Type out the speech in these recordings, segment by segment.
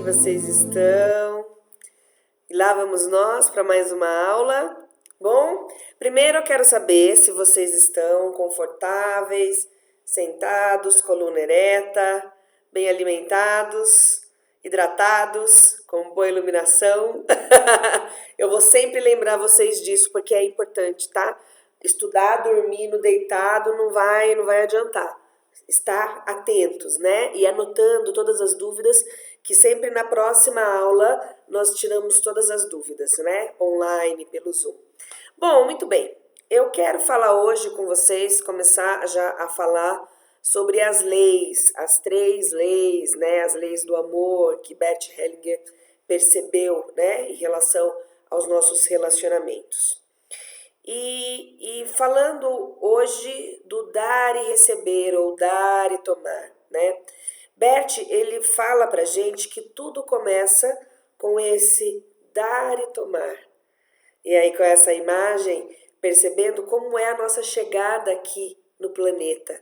vocês estão? E lá vamos nós para mais uma aula. Bom, primeiro eu quero saber se vocês estão confortáveis, sentados, coluna ereta, bem alimentados, hidratados, com boa iluminação. Eu vou sempre lembrar vocês disso porque é importante, tá? Estudar dormindo deitado não vai adiantar. Estar atentos, né? E anotando todas as dúvidas, que sempre na próxima aula nós tiramos todas as dúvidas, né? Online, pelo Zoom. Bom, muito bem. Eu quero falar hoje com vocês, começar já a falar sobre as leis, as 3 leis, né? As leis do amor que Bert Hellinger percebeu, né? Em relação aos nossos relacionamentos. E falando hoje do dar e receber, ou dar e tomar, né? Bert, ele fala pra gente que tudo começa com esse dar e tomar. E aí com essa imagem, percebendo como é a nossa chegada aqui no planeta.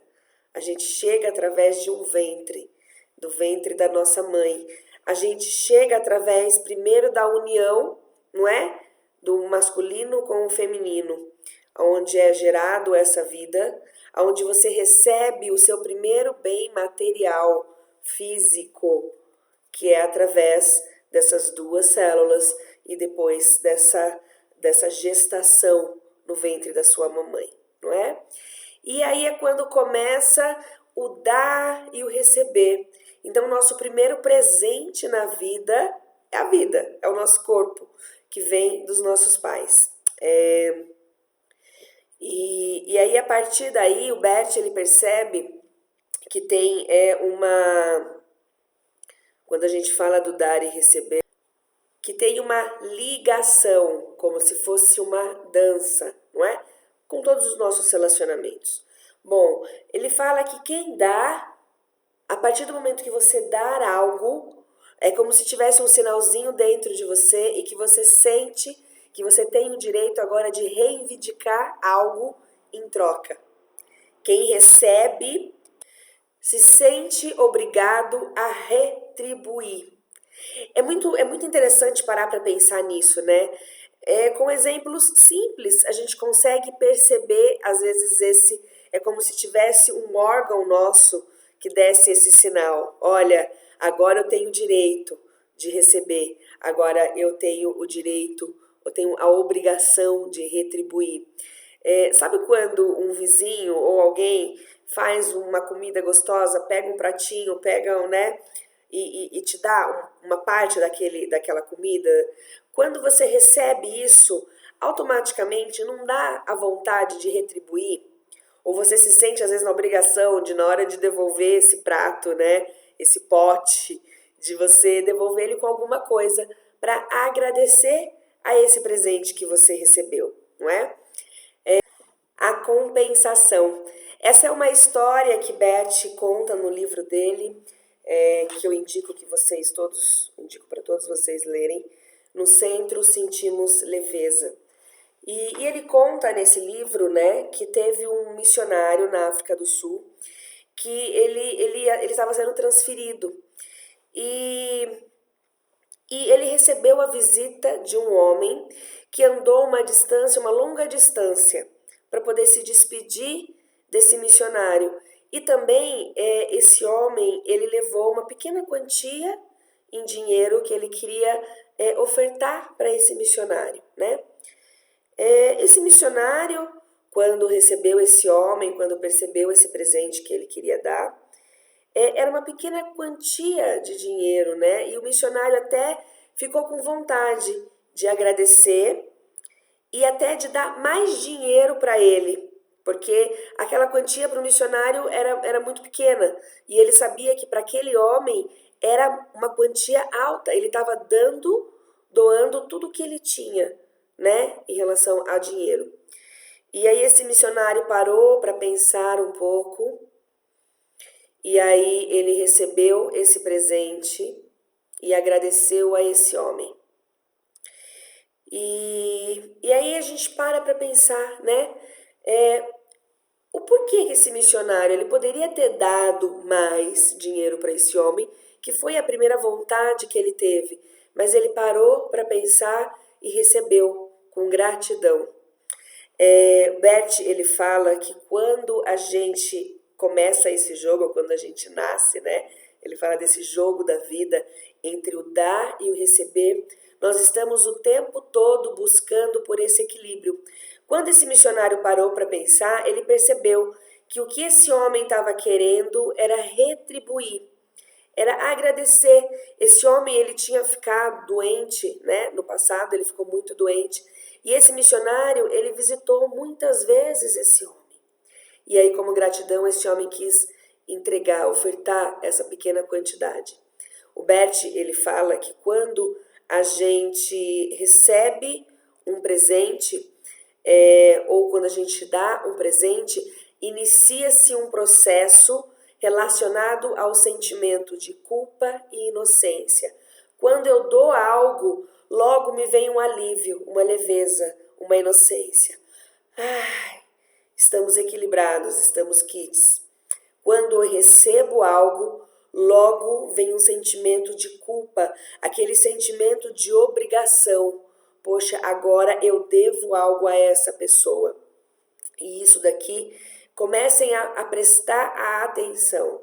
A gente chega através de um ventre, do ventre da nossa mãe. A gente chega através primeiro da união, não é? Do masculino com o feminino, onde é gerado essa vida, onde você recebe o seu primeiro bem material, físico, que é através dessas 2 células e depois dessa gestação no ventre da sua mamãe, não é? E aí é quando começa o dar e o receber. Então, nosso primeiro presente na vida, é o nosso corpo, que vem dos nossos pais. E aí, a partir daí, o Bert, ele percebe que tem quando a gente fala do dar e receber, que tem uma ligação, como se fosse uma dança, não é? Com todos os nossos relacionamentos. Bom, ele fala que quem dá, a partir do momento que você dar algo, é como se tivesse um sinalzinho dentro de você e que você sente que você tem o direito agora de reivindicar algo em troca. Quem recebe se sente obrigado a retribuir. É muito interessante parar para pensar nisso, né? Com exemplos simples, a gente consegue perceber, às vezes, é como se tivesse um órgão nosso que desse esse sinal. Olha, agora eu tenho o direito de receber, agora eu tenho o direito, eu tenho a obrigação de retribuir. Sabe quando um vizinho ou alguém faz uma comida gostosa, pega um pratinho, pega, né, e te dá uma parte daquela comida? Quando você recebe isso, automaticamente não dá a vontade de retribuir? Ou você se sente, às vezes, na obrigação de, na hora de devolver esse prato, né, esse pote, de você devolver ele com alguma coisa para agradecer a esse presente que você recebeu, não é? A compensação. Essa é uma história que Bert conta no livro dele, que eu indico para todos vocês lerem. No centro sentimos leveza. E ele conta nesse livro, né, que teve um missionário na África do Sul que ele estava sendo transferido e ele recebeu a visita de um homem que andou uma longa distância, para poder se despedir desse missionário. E também esse homem, ele levou uma pequena quantia em dinheiro que ele queria ofertar para esse missionário, né? Esse missionário, quando recebeu esse homem, quando percebeu esse presente que ele queria dar, era uma pequena quantia de dinheiro, né? E o missionário até ficou com vontade de agradecer e até de dar mais dinheiro para ele, porque aquela quantia para o missionário era muito pequena e ele sabia que para aquele homem era uma quantia alta. Ele estava doando tudo que ele tinha, né, em relação a dinheiro. E aí esse missionário parou para pensar um pouco, e aí ele recebeu esse presente e agradeceu a esse homem. E aí a gente para pensar, né, o porquê que esse missionário ele poderia ter dado mais dinheiro para esse homem, que foi a primeira vontade que ele teve, mas ele parou para pensar e recebeu com gratidão. Bert, ele fala que quando a gente começa esse jogo, ou quando a gente nasce, né? Ele fala desse jogo da vida entre o dar e o receber. Nós estamos o tempo todo buscando por esse equilíbrio. Quando esse missionário parou para pensar, ele percebeu que o que esse homem estava querendo era retribuir, era agradecer. Esse homem, ele tinha ficado doente, né? No passado, ele ficou muito doente. E esse missionário, ele visitou muitas vezes esse homem. E aí, como gratidão, esse homem quis entregar, ofertar essa pequena quantidade. O Bert, ele fala que quando a gente recebe um presente, ou quando a gente dá um presente, inicia-se um processo relacionado ao sentimento de culpa e inocência. Quando eu dou algo, logo me vem um alívio, uma leveza, uma inocência. Estamos equilibrados, estamos kits. Quando eu recebo algo, logo vem um sentimento de culpa, aquele sentimento de obrigação. Poxa, agora eu devo algo a essa pessoa. E isso daqui, comecem a prestar a atenção.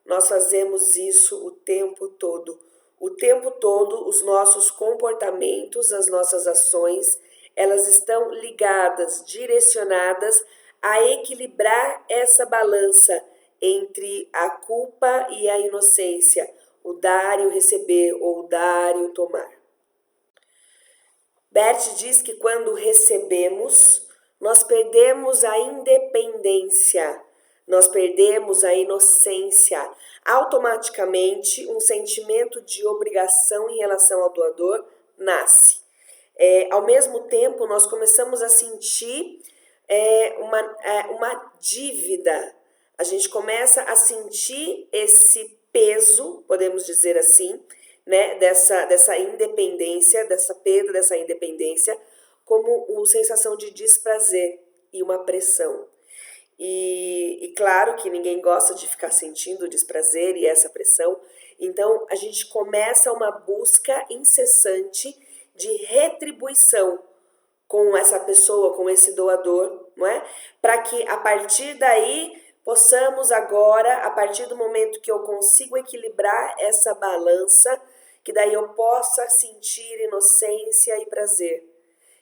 Nós fazemos isso o tempo todo. O tempo todo, os nossos comportamentos, as nossas ações, elas estão ligadas, direcionadas a equilibrar essa balança entre a culpa e a inocência, o dar e o receber, ou o dar e o tomar. Bert diz que quando recebemos, nós perdemos a independência, nós perdemos a inocência. Automaticamente, um sentimento de obrigação em relação ao doador nasce. Ao mesmo tempo, nós começamos a sentir uma dívida. A gente começa a sentir esse peso, podemos dizer assim, né, dessa independência, dessa perda dessa independência, como uma sensação de desprazer e uma pressão. E claro que ninguém gosta de ficar sentindo o desprazer e essa pressão, então a gente começa uma busca incessante de retribuição com essa pessoa, com esse doador, não é? Para que a partir daí possamos agora, a partir do momento que eu consigo equilibrar essa balança, que daí eu possa sentir inocência e prazer,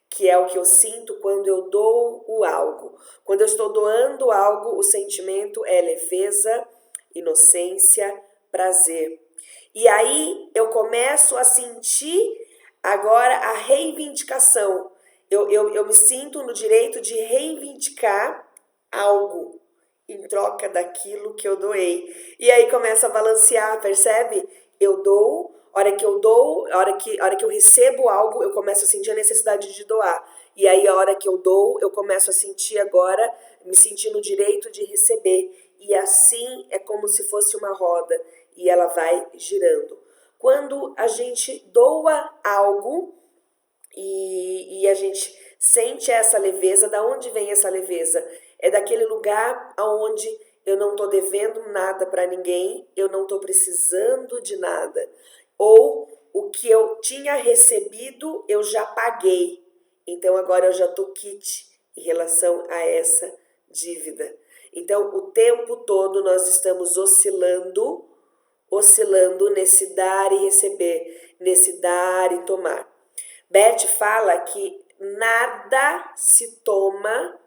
que é o que eu sinto quando eu dou o algo. Quando eu estou doando algo, o sentimento é leveza, inocência, prazer. E aí eu começo a sentir agora a reivindicação. Eu me sinto no direito de reivindicar algo em troca daquilo que eu doei. E aí começa a balancear, percebe? Eu dou, a hora que eu dou, a hora que eu recebo algo, eu começo a sentir a necessidade de doar. E aí a hora que eu dou, eu começo a sentir agora, me sentir no direito de receber. E assim é como se fosse uma roda e ela vai girando. Quando a gente doa algo e a gente sente essa leveza, da onde vem essa leveza? É daquele lugar onde eu não estou devendo nada para ninguém, eu não estou precisando de nada. Ou o que eu tinha recebido, eu já paguei. Então agora eu já estou quite em relação a essa dívida. Então o tempo todo nós estamos oscilando nesse dar e receber, nesse dar e tomar. Bert fala que nada se toma,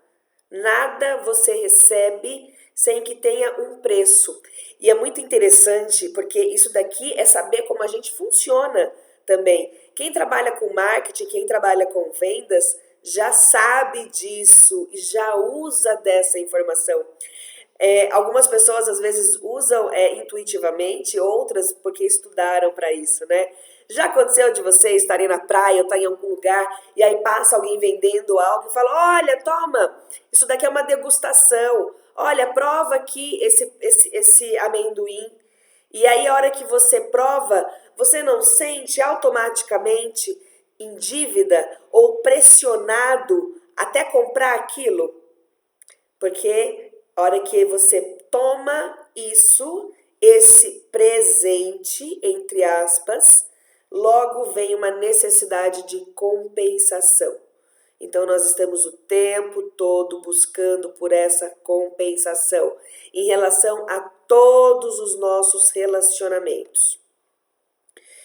nada você recebe sem que tenha um preço. E é muito interessante porque isso daqui é saber como a gente funciona também. Quem trabalha com marketing, quem trabalha com vendas, já sabe disso e já usa dessa informação. Algumas pessoas às vezes usam intuitivamente, outras porque estudaram para isso, né? Já aconteceu de você estarem na praia ou estar em algum lugar e aí passa alguém vendendo algo e fala, olha, toma, isso daqui é uma degustação, olha, prova aqui esse amendoim. E aí a hora que você prova, você não sente automaticamente em dívida ou pressionado até comprar aquilo? Porque a hora que você toma isso esse presente, entre aspas, logo vem uma necessidade de compensação. Então, nós estamos o tempo todo buscando por essa compensação em relação a todos os nossos relacionamentos.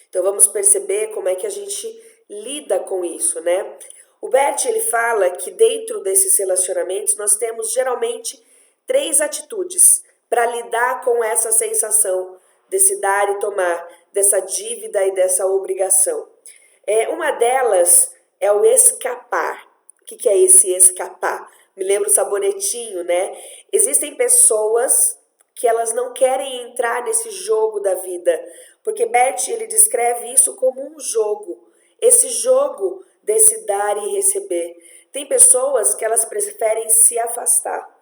Então, vamos perceber como é que a gente lida com isso, né? O Bert, ele fala que dentro desses relacionamentos nós temos geralmente 3 atitudes para lidar com essa sensação desse dar e tomar, dessa dívida e dessa obrigação. Uma delas é o escapar. O que é esse escapar? Me lembra o sabonetinho, né? Existem pessoas que elas não querem entrar nesse jogo da vida, porque Bert, ele descreve isso como um jogo. Esse jogo desse dar e receber. Tem pessoas que elas preferem se afastar.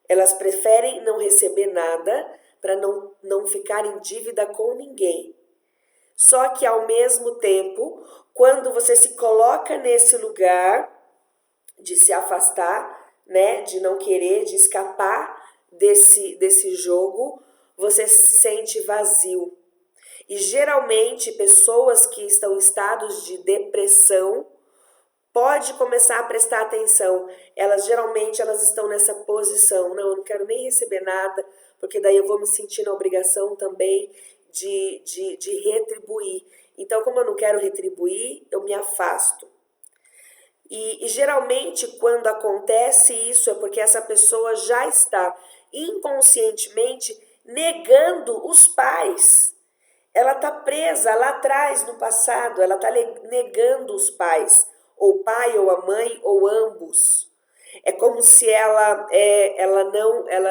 Elas preferem não receber nada para não ficar em dívida com ninguém. Só que ao mesmo tempo, quando você se coloca nesse lugar de se afastar, né, de não querer, de escapar desse jogo, você se sente vazio. E geralmente pessoas que estão em estados de depressão pode começar a prestar atenção. Geralmente elas estão nessa posição. Não, eu não quero nem receber nada, porque daí eu vou me sentir na obrigação também de retribuir. Então, como eu não quero retribuir, eu me afasto. E geralmente quando acontece isso é porque essa pessoa já está inconscientemente negando os pais. Ela está presa lá atrás no passado, ela está negando os pais, ou o pai ou a mãe ou ambos. É como se ela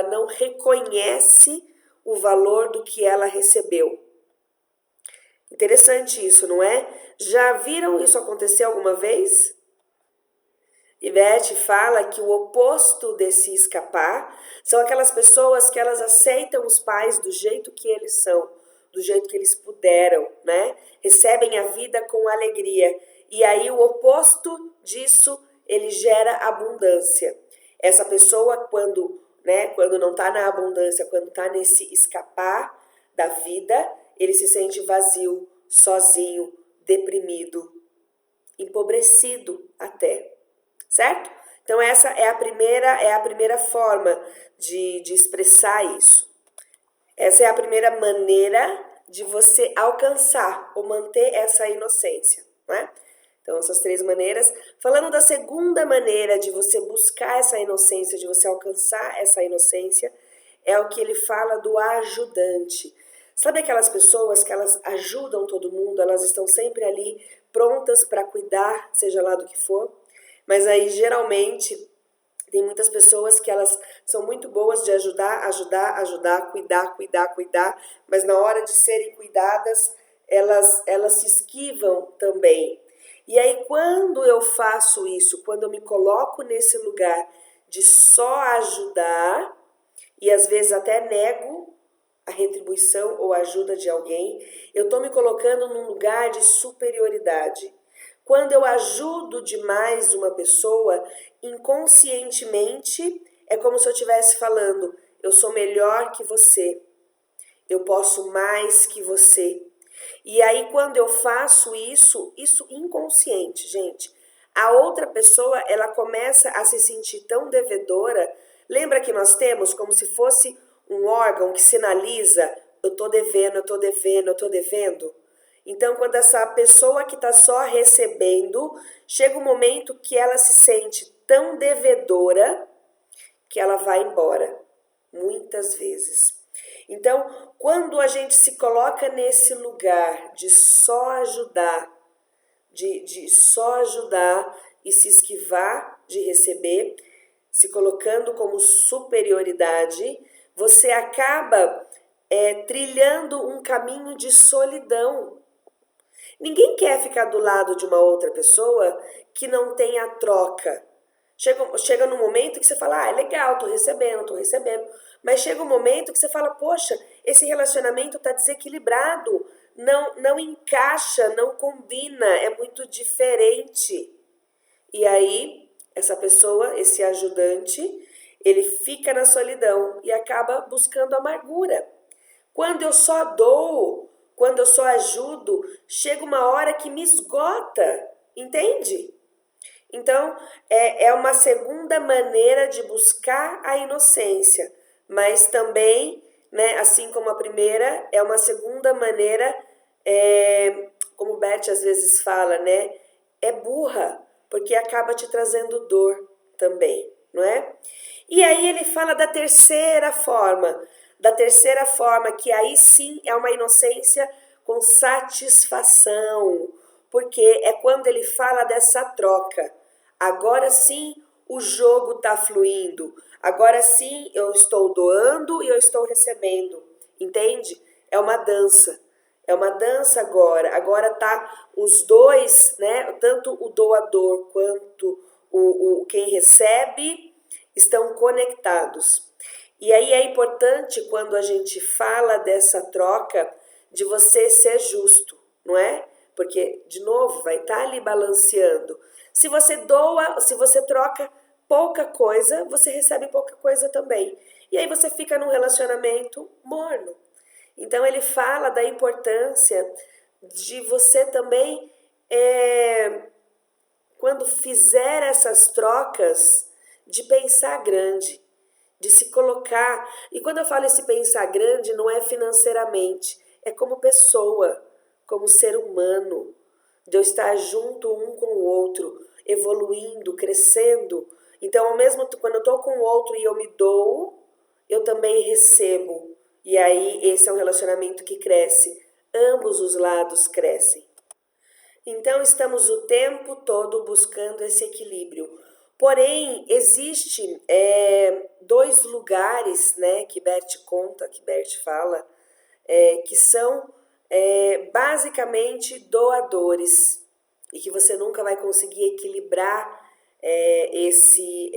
não reconhece o valor do que ela recebeu. Interessante isso, não é? Já viram isso acontecer alguma vez? Ivete fala que o oposto desse escapar são aquelas pessoas que elas aceitam os pais do jeito que eles são, do jeito que eles puderam, né? Recebem a vida com alegria. E aí o oposto disso, ele gera abundância. Essa pessoa, quando não está na abundância, quando está nesse escapar da vida, ele se sente vazio, sozinho, deprimido, empobrecido até. Certo? Então essa é a primeira forma de expressar isso. Essa é a primeira maneira de você alcançar ou manter essa inocência, né? Então essas 3 maneiras. Falando da segunda maneira de você buscar essa inocência, de você alcançar essa inocência, é o que ele fala do ajudante. Sabe aquelas pessoas que elas ajudam todo mundo, elas estão sempre ali prontas para cuidar, seja lá do que for? Mas aí, geralmente, tem muitas pessoas que elas são muito boas de ajudar, cuidar, mas na hora de serem cuidadas, elas se esquivam também. E aí, quando eu faço isso, quando eu me coloco nesse lugar de só ajudar, e às vezes até nego a retribuição ou a ajuda de alguém, eu estou me colocando num lugar de superioridade. Quando eu ajudo demais uma pessoa, inconscientemente, é como se eu estivesse falando, eu sou melhor que você, eu posso mais que você. E aí, quando eu faço isso inconsciente, gente, a outra pessoa, ela começa a se sentir tão devedora. Lembra que nós temos como se fosse um órgão que sinaliza, eu tô devendo, eu tô devendo, eu tô devendo? Então, quando essa pessoa que está só recebendo, chega um momento que ela se sente tão devedora que ela vai embora, muitas vezes. Então, quando a gente se coloca nesse lugar de só ajudar, de só ajudar e se esquivar de receber, se colocando como superioridade, você acaba trilhando um caminho de solidão. Ninguém quer ficar do lado de uma outra pessoa que não tenha troca. Chega num momento que você fala, é legal, tô recebendo. Mas chega um momento que você fala, poxa, esse relacionamento tá desequilibrado, não encaixa, não combina, é muito diferente. E aí, essa pessoa, esse ajudante, ele fica na solidão e acaba buscando amargura. Quando eu só dou, quando eu só ajudo, chega uma hora que me esgota, entende? Então, é uma segunda maneira de buscar a inocência, mas também, né, assim como a primeira, é uma segunda maneira, como o Bert às vezes fala, né, é burra, porque acaba te trazendo dor também, não é? E aí ele fala da terceira forma, que aí sim é uma inocência com satisfação, porque é quando ele fala dessa troca. Agora sim o jogo está fluindo, agora sim eu estou doando e eu estou recebendo, entende? É uma dança. É uma dança agora. Agora tá os dois, né? Tanto o doador quanto quem recebe estão conectados. E aí é importante quando a gente fala dessa troca de você ser justo, não é? Porque, de novo, vai estar ali balanceando. Se você doa, se você troca pouca coisa, você recebe pouca coisa também. E aí você fica num relacionamento morno. Então ele fala da importância de você também, quando fizer essas trocas, de pensar grande, de se colocar. E quando eu falo esse pensar grande, não é financeiramente, é como pessoa, como ser humano, de eu estar junto um com o outro, evoluindo, crescendo. Então, ao mesmo tempo, quando eu estou com o outro e eu me dou, eu também recebo. E aí, esse é um relacionamento que cresce. Ambos os lados crescem. Então, estamos o tempo todo buscando esse equilíbrio. Porém, existe dois lugares, né, que Bert conta, que Bert fala, que são basicamente doadores e que você nunca vai conseguir equilibrar esse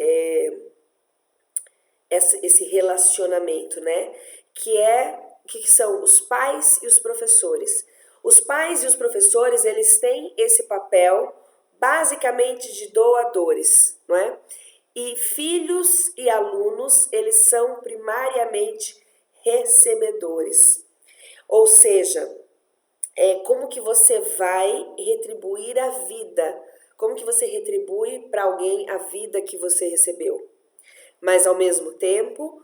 relacionamento, né? Que são os pais e os professores. Os pais e os professores, eles têm esse papel basicamente de doadores, não é? E filhos e alunos, eles são primariamente recebedores. Ou seja, como que você vai retribuir a vida? Como que você retribui para alguém a vida que você recebeu? Mas, ao mesmo tempo,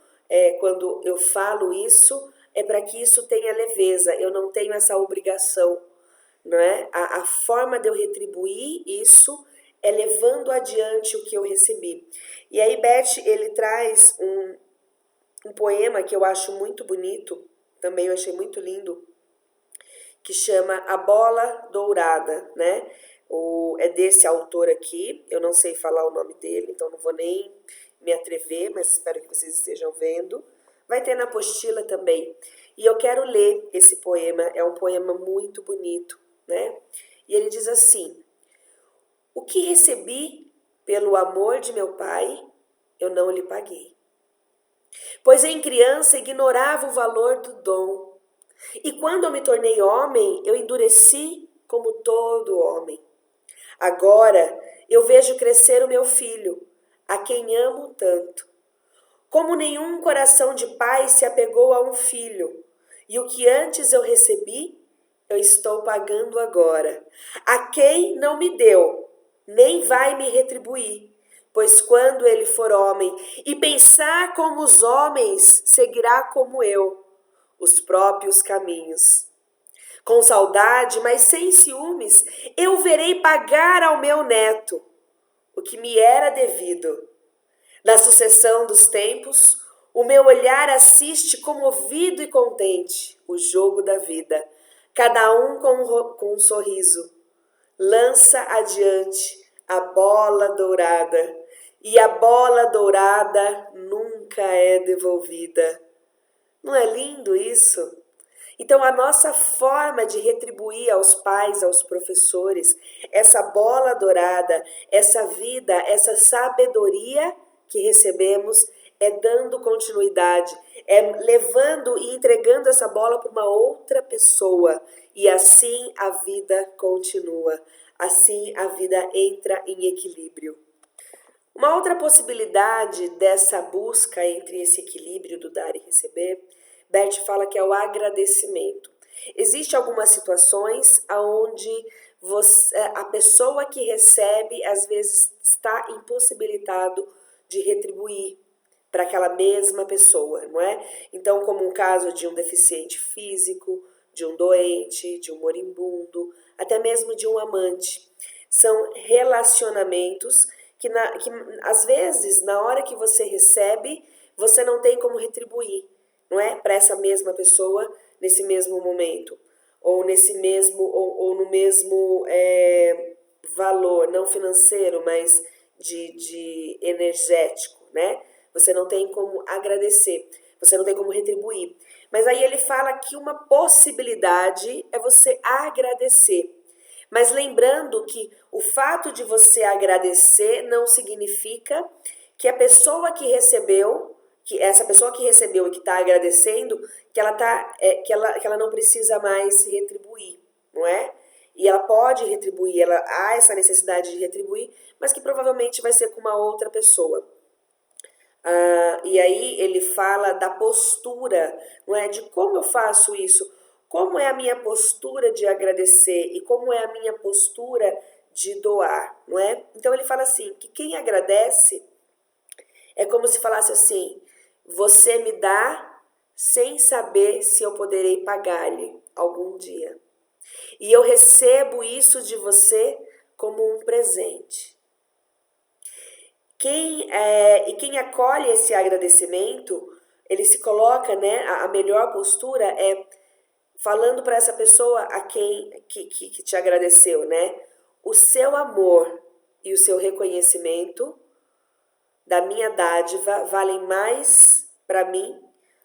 quando eu falo isso, é para que isso tenha leveza. Eu não tenho essa obrigação, não é? A forma de eu retribuir isso é levando adiante o que eu recebi. E aí, Bert, ele traz um poema que eu acho muito bonito, também eu achei muito lindo, que chama A Bola Dourada, né? É desse autor aqui, eu não sei falar o nome dele, então não vou nem me atrever, mas espero que vocês estejam vendo. Vai ter na apostila também. E eu quero ler esse poema, é um poema muito bonito, né? E ele diz assim: o que recebi pelo amor de meu pai, eu não lhe paguei. Pois em criança ignorava o valor do dom. E quando eu me tornei homem, eu endureci como todo homem. Agora eu vejo crescer o meu filho, a quem amo tanto. Como nenhum coração de pai se apegou a um filho, e o que antes eu recebi, eu estou pagando agora. A quem não me deu, nem vai me retribuir, pois quando ele for homem e pensar como os homens, seguirá como eu, os próprios caminhos. Com saudade, mas sem ciúmes, eu verei pagar ao meu neto o que me era devido. Na sucessão dos tempos, o meu olhar assiste comovido e contente o jogo da vida, cada um com um sorriso. Lança adiante a bola dourada, e a bola dourada nunca é devolvida. Não é lindo isso? Então, a nossa forma de retribuir aos pais, aos professores, essa bola dourada, essa vida, essa sabedoria que recebemos, é dando continuidade, é levando e entregando essa bola para uma outra pessoa. E assim a vida continua, assim a vida entra em equilíbrio. Uma outra possibilidade dessa busca entre esse equilíbrio do dar e receber, Bert fala que é o agradecimento. Existem algumas situações onde a pessoa que recebe, às vezes, está impossibilitado de retribuir para aquela mesma pessoa, não é? Então, como um caso de um deficiente físico, de um doente, de um moribundo, até mesmo de um amante. São relacionamentos que às vezes, na hora que você recebe, você não tem como retribuir, não é? Para essa mesma pessoa nesse mesmo momento, ou no mesmo valor, não financeiro, mas de energético, né? Você não tem como agradecer, você não tem como retribuir. Mas aí ele fala que uma possibilidade é você agradecer. Mas lembrando que o fato de você agradecer não significa que a pessoa que recebeu, que essa pessoa que recebeu e que está agradecendo, que ela não precisa mais retribuir, não é? E ela pode retribuir, há essa necessidade de retribuir, mas que provavelmente vai ser com uma outra pessoa. E aí ele fala da postura, não é? De como eu faço isso, como é a minha postura de agradecer e como é a minha postura de doar, não é? Então ele fala assim, que quem agradece é como se falasse assim, você me dá sem saber se eu poderei pagar-lhe algum dia. E eu recebo isso de você como um presente. Quem acolhe esse agradecimento, ele se coloca, né? A melhor postura é falando para essa pessoa a quem que te agradeceu, né? O seu amor e o seu reconhecimento da minha dádiva valem mais para mim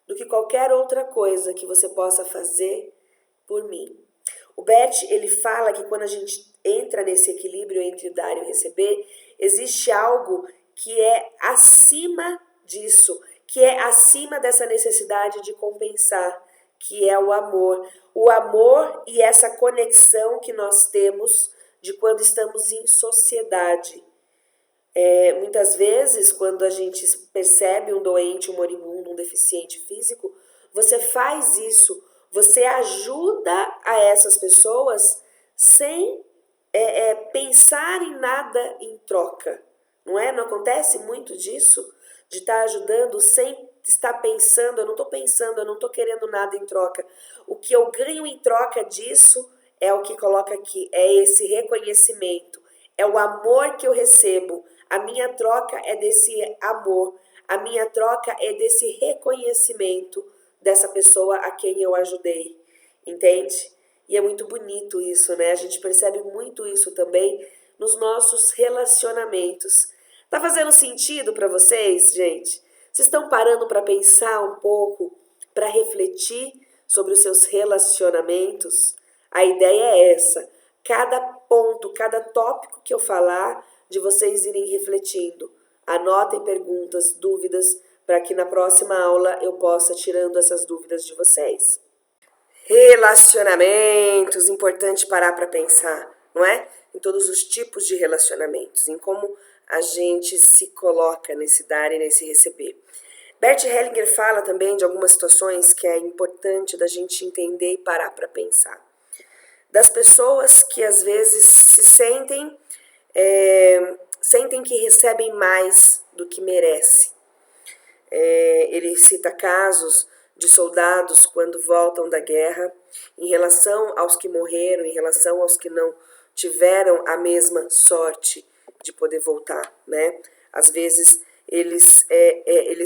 do que qualquer outra coisa que você possa fazer por mim. O Bert, ele fala que quando a gente entra nesse equilíbrio entre dar e receber, existe algo que é acima disso, que é acima dessa necessidade de compensar, que é o amor. O amor e essa conexão que nós temos de quando estamos em sociedade. Muitas vezes, quando a gente percebe um doente, um moribundo, um deficiente físico, você faz isso, você ajuda a essas pessoas sem pensar em nada em troca, não é? Não acontece muito disso? De estar ajudando sem estar pensando, eu não estou querendo nada em troca. O que eu ganho em troca disso é o que coloca aqui, é esse reconhecimento, é o amor que eu recebo. A minha troca é desse amor, a minha troca é desse reconhecimento dessa pessoa a quem eu ajudei, entende? E é muito bonito isso, né? A gente percebe muito isso também nos nossos relacionamentos. Tá fazendo sentido para vocês, gente? Vocês estão parando para pensar um pouco, para refletir sobre os seus relacionamentos? A ideia é essa. Cada ponto, cada tópico que eu falar, de vocês irem refletindo. Anotem perguntas, dúvidas, para que na próxima aula eu possa tirando essas dúvidas de vocês. Relacionamentos, importante parar para pensar, não é? Em todos os tipos de relacionamentos, em como a gente se coloca nesse dar e nesse receber. Bert Hellinger fala também de algumas situações que é importante da gente entender e parar para pensar. Das pessoas que às vezes se sentem que recebem mais do que merecem. Ele cita casos de soldados quando voltam da guerra, em relação aos que morreram, em relação aos que não tiveram a mesma sorte de poder voltar, né? Às vezes eles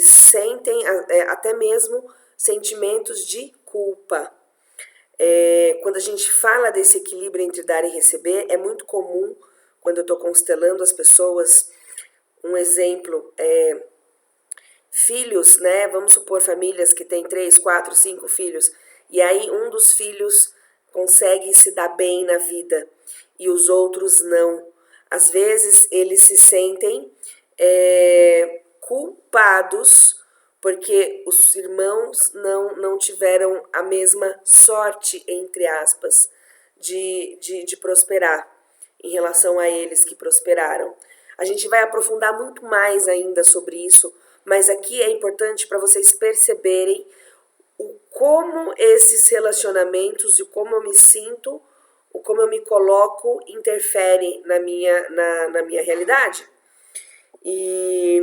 sentem até mesmo sentimentos de culpa. Quando a gente fala desse equilíbrio entre dar e receber, é muito comum, quando eu estou constelando as pessoas, um exemplo filhos, né? Vamos supor famílias que têm 3, 4, 5 filhos, e aí um dos filhos consegue se dar bem na vida e os outros não. Às vezes eles se sentem culpados porque os irmãos não tiveram a mesma sorte, entre aspas, de prosperar em relação a eles que prosperaram. A gente vai aprofundar muito mais ainda sobre isso, mas aqui é importante para vocês perceberem o como esses relacionamentos e como eu me sinto, o como eu me coloco interfere na minha realidade. E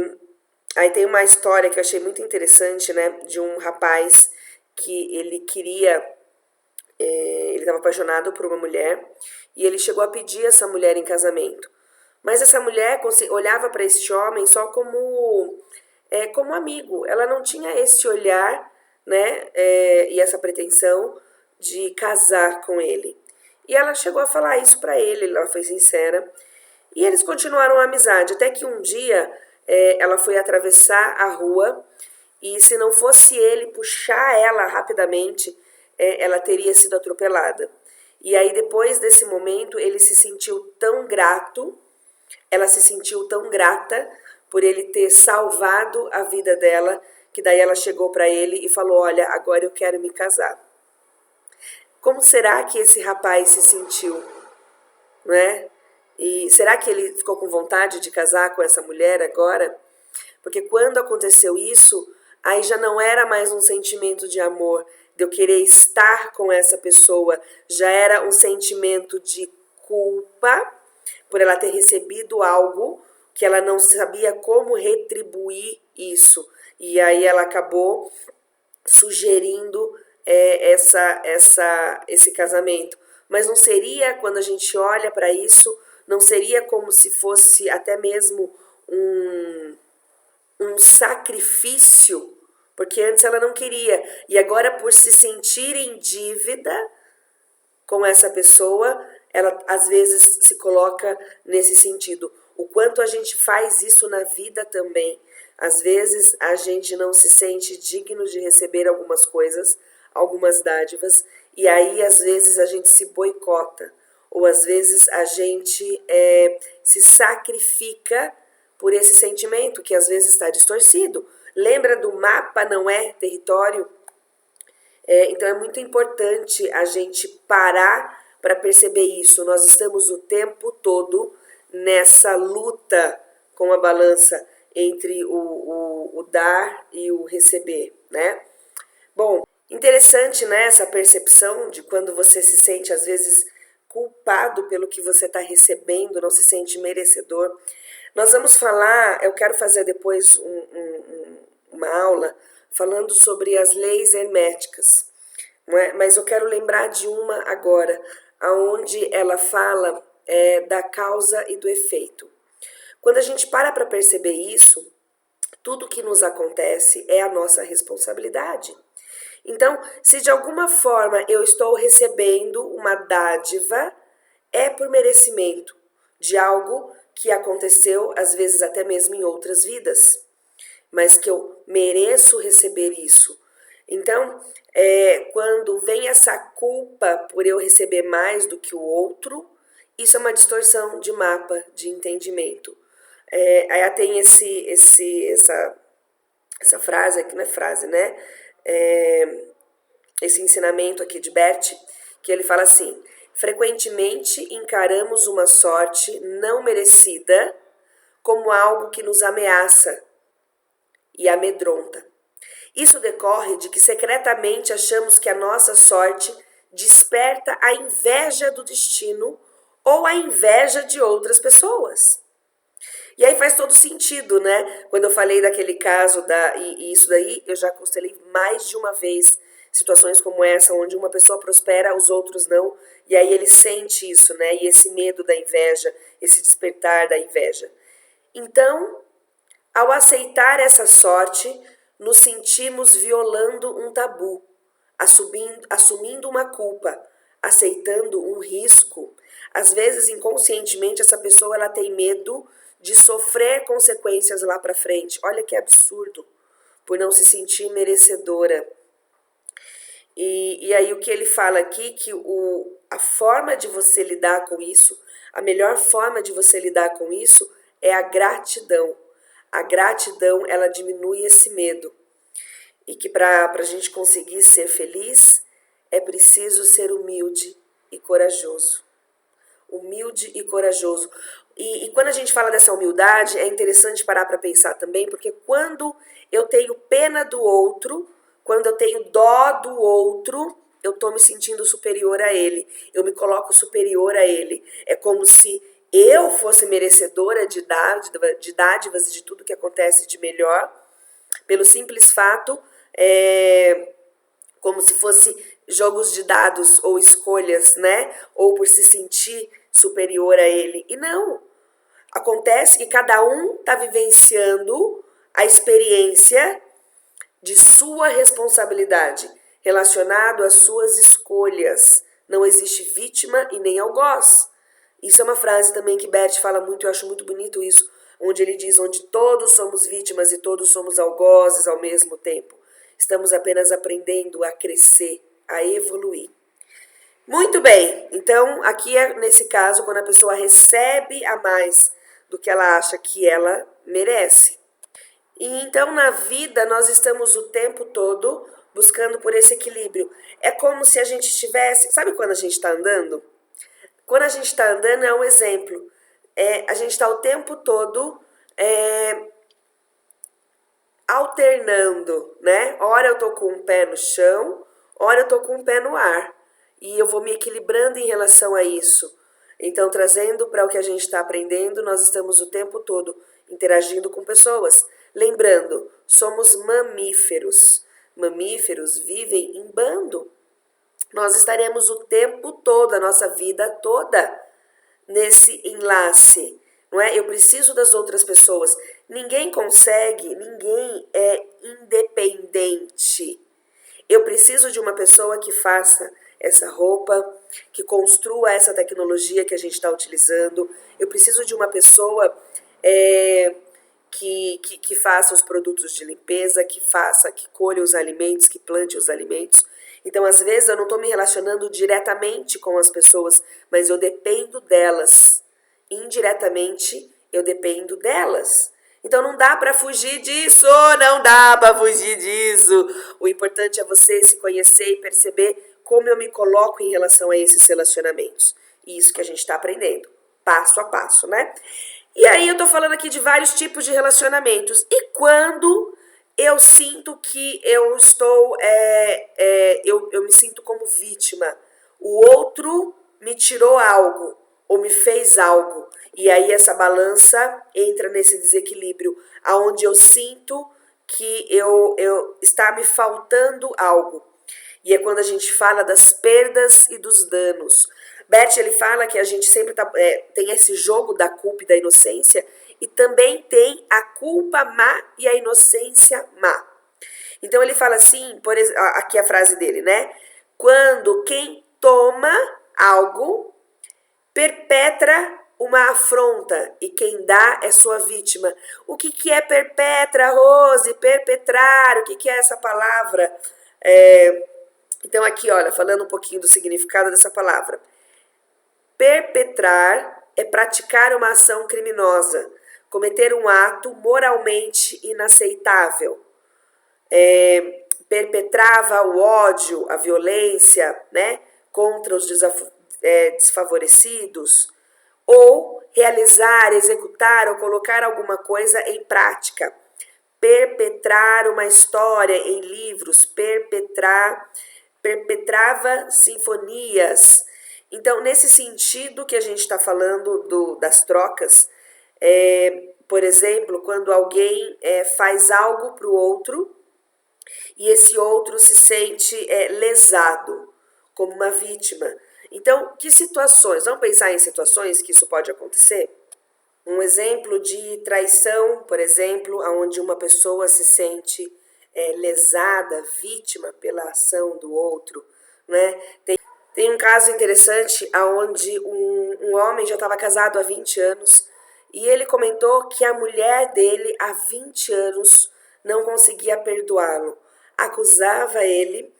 aí tem uma história que eu achei muito interessante, né, de um rapaz que ele queria, ele estava apaixonado por uma mulher e ele chegou a pedir essa mulher em casamento. Mas essa mulher olhava para este homem só como amigo. Ela não tinha esse olhar, né, e essa pretensão de casar com ele. E ela chegou a falar isso para ele, ela foi sincera. E eles continuaram a amizade, até que um dia ela foi atravessar a rua e se não fosse ele puxar ela rapidamente, ela teria sido atropelada. E aí depois desse momento ele se sentiu tão grato, ela se sentiu tão grata por ele ter salvado a vida dela, que daí ela chegou para ele e falou: olha, agora eu quero me casar. Como será que esse rapaz se sentiu, não é? E será que ele ficou com vontade de casar com essa mulher agora? Porque quando aconteceu isso, aí já não era mais um sentimento de amor, de eu querer estar com essa pessoa, já era um sentimento de culpa por ela ter recebido algo que ela não sabia como retribuir isso. E aí ela acabou sugerindo esse casamento. Mas não seria, quando a gente olha para isso, não seria como se fosse até mesmo um sacrifício, porque antes ela não queria, e agora por se sentir em dívida com essa pessoa, ela às vezes se coloca nesse sentido. O quanto a gente faz isso na vida também. Às vezes a gente não se sente digno de receber algumas coisas, algumas dádivas, e aí às vezes a gente se boicota, ou às vezes a gente se sacrifica por esse sentimento que às vezes está distorcido. Lembra do mapa não é território? Então é muito importante a gente parar para perceber isso. Nós estamos o tempo todo nessa luta com a balança entre o dar e o receber, né? Bom, interessante, né, essa percepção de quando você se sente às vezes culpado pelo que você está recebendo, não se sente merecedor. Nós vamos falar, eu quero fazer depois uma aula falando sobre as leis herméticas, não é? Mas eu quero lembrar de uma agora, aonde ela fala da causa e do efeito. Quando a gente para perceber isso, tudo que nos acontece é a nossa responsabilidade. Então, se de alguma forma eu estou recebendo uma dádiva, é por merecimento de algo que aconteceu, às vezes até mesmo em outras vidas, mas que eu mereço receber isso. Então, quando vem essa culpa por eu receber mais do que o outro, isso é uma distorção de mapa, de entendimento. Aí tem essa frase aqui, não é frase, né? Esse ensinamento aqui de Bert, que ele fala assim: frequentemente encaramos uma sorte não merecida como algo que nos ameaça e amedronta. Isso decorre de que secretamente achamos que a nossa sorte desperta a inveja do destino ou a inveja de outras pessoas. E aí faz todo sentido, né? Quando eu falei daquele caso, e isso daí eu já constelei mais de uma vez, situações como essa, onde uma pessoa prospera, os outros não, e aí ele sente isso, né? E esse medo da inveja, esse despertar da inveja. Então, ao aceitar essa sorte, nos sentimos violando um tabu, assumindo uma culpa, aceitando um risco. Às vezes, inconscientemente, essa pessoa ela tem medo de sofrer consequências lá para frente. Olha que absurdo, por não se sentir merecedora. E aí o que ele fala aqui, que a forma de você lidar com isso, a melhor forma de você lidar com isso é a gratidão. A gratidão, ela diminui esse medo. E que para a gente conseguir ser feliz, é preciso ser humilde e corajoso. Humilde e corajoso. E quando a gente fala dessa humildade, é interessante parar para pensar também, porque quando eu tenho pena do outro, Quando eu tenho dó do outro, eu estou me sentindo superior a ele. Eu me coloco superior a ele. É como se eu fosse merecedora de dádivas e de tudo que acontece de melhor, pelo simples fato, como se fosse jogos de dados ou escolhas, né? Ou por se sentir superior a ele. E não. Acontece que cada um está vivenciando a experiência de sua responsabilidade, relacionado às suas escolhas. Não existe vítima e nem algoz. Isso é uma frase também que Bert fala muito, eu acho muito bonito isso, onde ele diz, onde todos somos vítimas e todos somos algozes ao mesmo tempo. Estamos apenas aprendendo a crescer, a evoluir. Muito bem, então aqui é nesse caso quando a pessoa recebe a mais do que ela acha que ela merece. E então na vida nós estamos o tempo todo buscando por esse equilíbrio. É como se a gente estivesse, sabe quando a gente está andando? Quando a gente está andando é um exemplo. A gente está o tempo todo alternando, né? Ora eu tô com um pé no chão, ora eu tô com um pé no ar. E eu vou me equilibrando em relação a isso. Então, trazendo para o que a gente está aprendendo, nós estamos o tempo todo interagindo com pessoas. Lembrando, somos mamíferos. Mamíferos vivem em bando. Nós estaremos o tempo todo, a nossa vida toda, nesse enlace. Não é? Eu preciso das outras pessoas. Ninguém consegue, ninguém é independente. Eu preciso de uma pessoa que faça essa roupa, que construa essa tecnologia que a gente está utilizando. Eu preciso de uma pessoa que faça os produtos de limpeza, que colha os alimentos, que plante os alimentos. Então, às vezes, eu não estou me relacionando diretamente com as pessoas, mas eu dependo delas. Indiretamente, eu dependo delas. Então, não dá para fugir disso, não dá para fugir disso. O importante é você se conhecer e perceber como eu me coloco em relação a esses relacionamentos. E isso que a gente está aprendendo, passo a passo, né? E aí eu tô falando aqui de vários tipos de relacionamentos. E quando eu sinto que eu estou, eu me sinto como vítima, o outro me tirou algo ou me fez algo. E aí essa balança entra nesse desequilíbrio, aonde eu sinto que está me faltando algo. E é quando a gente fala das perdas e dos danos. Bert, ele fala que a gente sempre tem esse jogo da culpa e da inocência, e também tem a culpa má e a inocência má. Então ele fala assim, por exemplo, aqui a frase dele, né? Quando quem toma algo perpetra uma afronta e quem dá é sua vítima. O que é perpetra, Rose? Perpetrar, o que é essa palavra? Então aqui, olha, falando um pouquinho do significado dessa palavra. Perpetrar é praticar uma ação criminosa, cometer um ato moralmente inaceitável. Perpetrava o ódio, a violência, né, contra os desfavorecidos, ou realizar, executar ou colocar alguma coisa em prática. Perpetrar uma história em livros, perpetrava sinfonias. Então, nesse sentido que a gente está falando das trocas, por exemplo, quando alguém faz algo para o outro e esse outro se sente lesado, como uma vítima. Então, que situações? Vamos pensar em situações que isso pode acontecer? Um exemplo de traição, por exemplo, onde uma pessoa se sente lesada, vítima pela ação do outro, né? Tem um caso interessante onde um homem já estava casado há 20 anos e ele comentou que a mulher dele há 20 anos não conseguia perdoá-lo. Acusava ele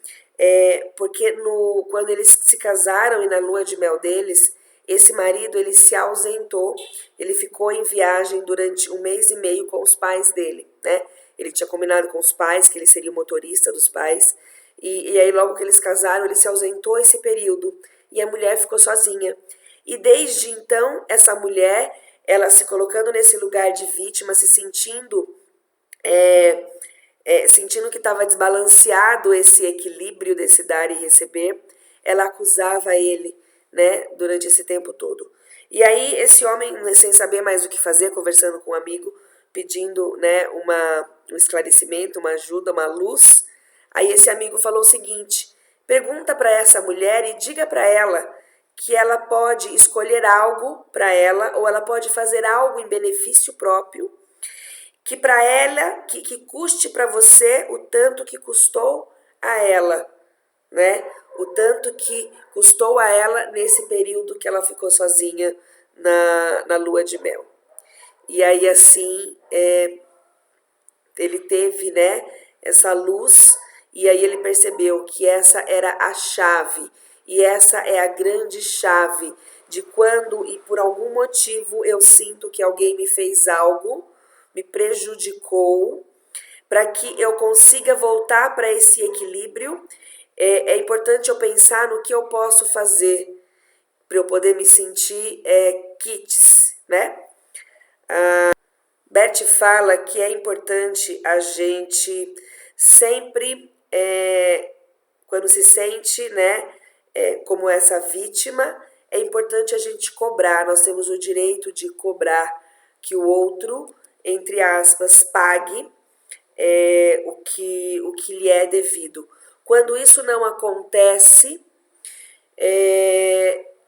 porque quando eles se casaram e na lua de mel deles, esse marido ele se ausentou, ele ficou em viagem durante 1 mês e meio com os pais dele, né? Ele tinha combinado com os pais que ele seria o motorista dos pais. E aí logo que eles casaram, ele se ausentou esse período e a mulher ficou sozinha. E desde então, essa mulher, ela se colocando nesse lugar de vítima, se sentindo sentindo que estava desbalanceado esse equilíbrio desse dar e receber, ela acusava ele, né, durante esse tempo todo. E aí esse homem, sem saber mais o que fazer, conversando com um amigo, pedindo, né, um esclarecimento, uma ajuda, uma luz, aí esse amigo falou o seguinte: pergunta para essa mulher e diga para ela que ela pode escolher algo para ela ou ela pode fazer algo em benefício próprio que para ela, que custe para você o tanto que custou a ela, né? O tanto que custou a ela nesse período que ela ficou sozinha na lua de mel. E aí assim ele teve, né, essa luz e aí ele percebeu que essa era a chave e essa é a grande chave de quando e por algum motivo eu sinto que alguém me fez algo, me prejudicou, para que eu consiga voltar para esse equilíbrio. É importante eu pensar no que eu posso fazer para eu poder me sentir kits, né? Bert fala que é importante a gente sempre, quando se sente, né, como essa vítima, é importante a gente cobrar. Nós temos o direito de cobrar que o outro, entre aspas, pague o que lhe é devido. Quando isso não acontece,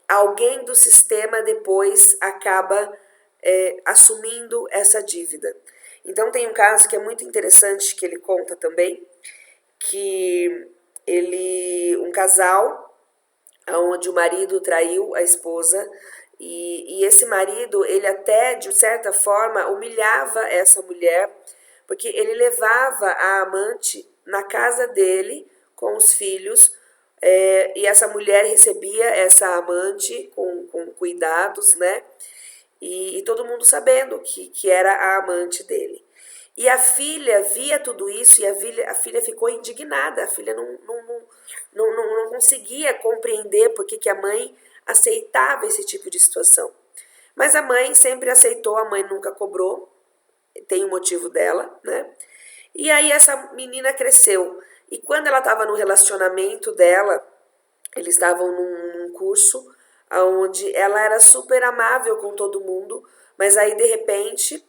alguém do sistema depois acaba assumindo essa dívida. Então tem um caso que é muito interessante que ele conta também, que um casal, onde o marido traiu a esposa e esse marido, ele até de certa forma humilhava essa mulher, porque ele levava a amante na casa dele com os filhos, e essa mulher recebia essa amante com cuidados, né? E todo mundo sabendo que era a amante dele. E a filha via tudo isso e a filha ficou indignada. A filha não conseguia compreender por que a mãe aceitava esse tipo de situação. Mas a mãe sempre aceitou, a mãe nunca cobrou, tem o motivo dela, né? E aí essa menina cresceu. E quando ela estava no relacionamento dela, eles estavam num curso onde ela era super amável com todo mundo, mas aí de repente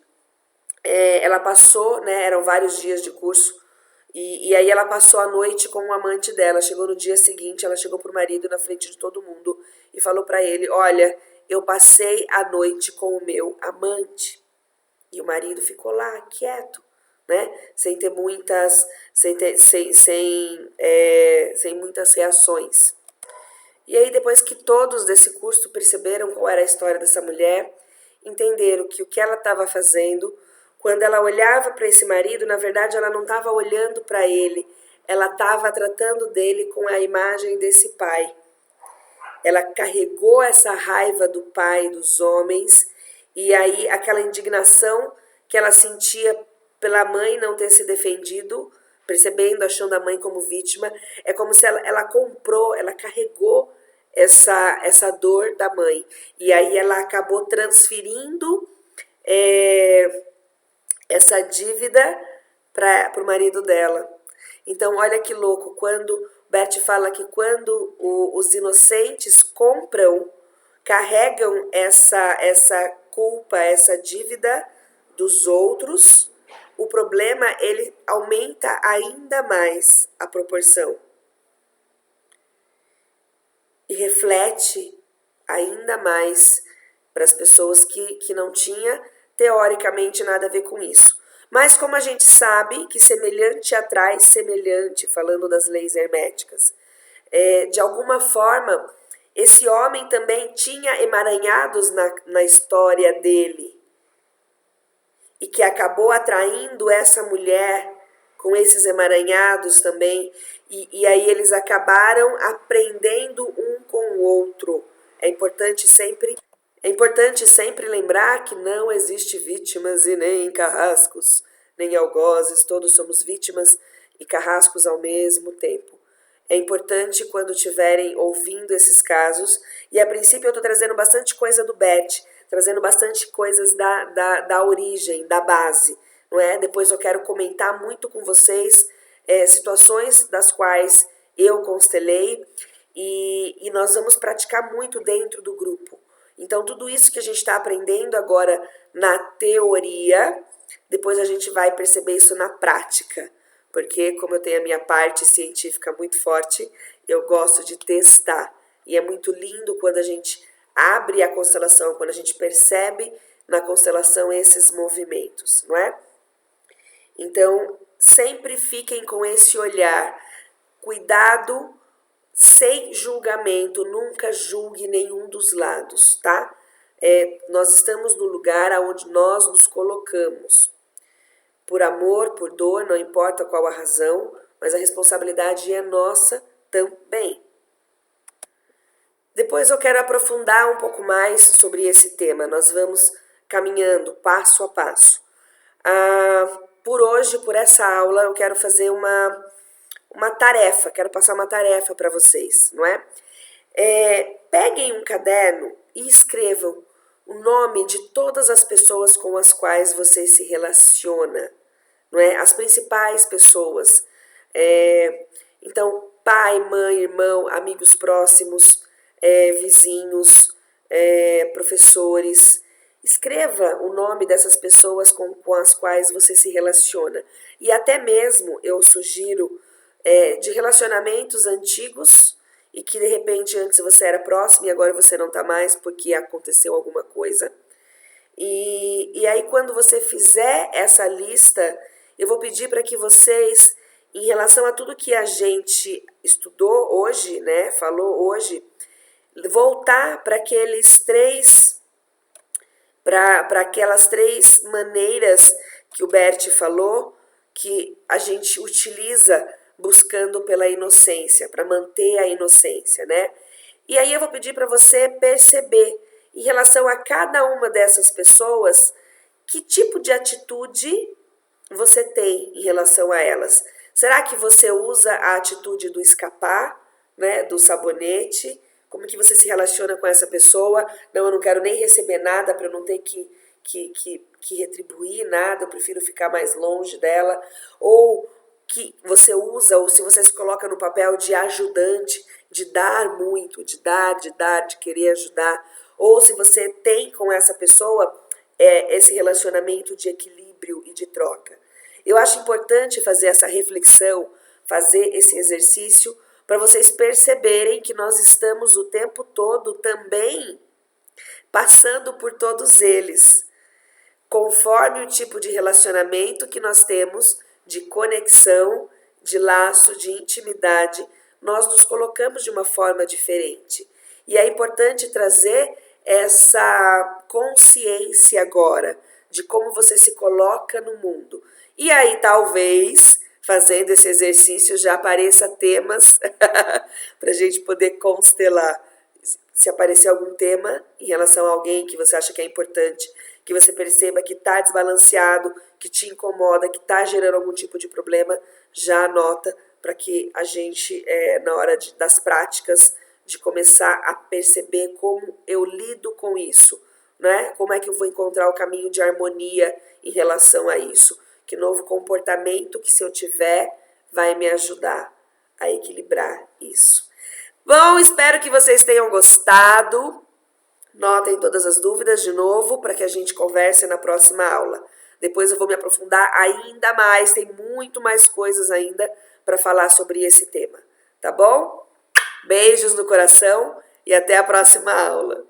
ela passou, né, eram vários dias de curso, e aí ela passou a noite com o amante dela. Chegou no dia seguinte, ela chegou pro marido na frente de todo mundo e falou para ele: olha, eu passei a noite com o meu amante. E o marido ficou lá, quieto, né? Sem ter muitas, sem muitas reações. E aí, depois que todos desse curso perceberam qual era a história dessa mulher, entenderam que o que ela estava fazendo, quando ela olhava para esse marido, na verdade ela não estava olhando para ele, ela estava tratando dele com a imagem desse pai. Ela carregou essa raiva do pai, dos homens, e aí aquela indignação que ela sentia pela mãe não ter se defendido, percebendo, achando a mãe como vítima, é como se ela comprou, ela carregou essa dor da mãe. E aí ela acabou transferindo essa dívida para o marido dela. Então, olha que louco, quando Bert fala que quando os inocentes compram, carregam essa culpa, essa dívida dos outros, o problema ele aumenta ainda mais a proporção. E reflete ainda mais para as pessoas que não tinha teoricamente nada a ver com isso. Mas como a gente sabe que semelhante atrai semelhante, falando das leis herméticas, de alguma forma, esse homem também tinha emaranhados na história dele e que acabou atraindo essa mulher com esses emaranhados também, e aí eles acabaram aprendendo um com o outro. É importante sempre lembrar que não existe vítimas e nem carrascos, nem algozes, todos somos vítimas e carrascos ao mesmo tempo. É importante quando estiverem ouvindo esses casos, e a princípio eu estou trazendo bastante coisa do Bert, trazendo bastante coisas da origem, da base, não é? Depois eu quero comentar muito com vocês situações das quais eu constelei e nós vamos praticar muito dentro do grupo. Então, tudo isso que a gente está aprendendo agora na teoria, depois a gente vai perceber isso na prática. Porque, como eu tenho a minha parte científica muito forte, eu gosto de testar. E é muito lindo quando a gente abre a constelação, quando a gente percebe na constelação esses movimentos, não é? Então, sempre fiquem com esse olhar. Cuidado, sem julgamento, nunca julgue nenhum dos lados, tá? Nós estamos no lugar onde nós nos colocamos. Por amor, por dor, não importa qual a razão, mas a responsabilidade é nossa também. Depois eu quero aprofundar um pouco mais sobre esse tema. Nós vamos caminhando passo a passo. Por hoje, por essa aula, eu quero fazer uma tarefa, quero passar uma tarefa para vocês, não é? Peguem um caderno e escrevam o nome de todas as pessoas com as quais você se relaciona, não é? As principais pessoas. Então, pai, mãe, irmão, amigos próximos, vizinhos, professores. Escreva o nome dessas pessoas com as quais você se relaciona. E até mesmo, eu sugiro, de relacionamentos antigos e que de repente antes você era próximo e agora você não está mais porque aconteceu alguma coisa. E aí quando você fizer essa lista, eu vou pedir para que vocês, em relação a tudo que a gente estudou hoje, né, falou hoje, voltar para aquelas três maneiras que o Bert falou, que a gente utiliza buscando pela inocência, para manter a inocência, né? E aí eu vou pedir para você perceber, em relação a cada uma dessas pessoas, que tipo de atitude você tem em relação a elas. Será que você usa a atitude do escapar, né, do sabonete? Como que você se relaciona com essa pessoa? Não, eu não quero nem receber nada para eu não ter que retribuir nada, eu prefiro ficar mais longe dela. Ou que você usa, ou se você se coloca no papel de ajudante, de dar muito, de querer ajudar. Ou se você tem com essa pessoa esse relacionamento de equilíbrio e de troca. Eu acho importante fazer essa reflexão, fazer esse exercício, para vocês perceberem que nós estamos o tempo todo também passando por todos eles, conforme o tipo de relacionamento que nós temos, de conexão, de laço, de intimidade, nós nos colocamos de uma forma diferente. E é importante trazer essa consciência agora de como você se coloca no mundo. E aí talvez, fazendo esse exercício, já apareça temas para a gente poder constelar. Se aparecer algum tema em relação a alguém que você acha que é importante, que você perceba que está desbalanceado, que te incomoda, que está gerando algum tipo de problema, já anota para que a gente, na hora das práticas, de começar a perceber como eu lido com isso, né? Como é que eu vou encontrar o caminho de harmonia em relação a isso? Que novo comportamento que, se eu tiver, vai me ajudar a equilibrar isso. Bom, espero que vocês tenham gostado. Notem todas as dúvidas de novo para que a gente converse na próxima aula. Depois eu vou me aprofundar ainda mais, tem muito mais coisas ainda para falar sobre esse tema, tá bom? Beijos no coração e até a próxima aula.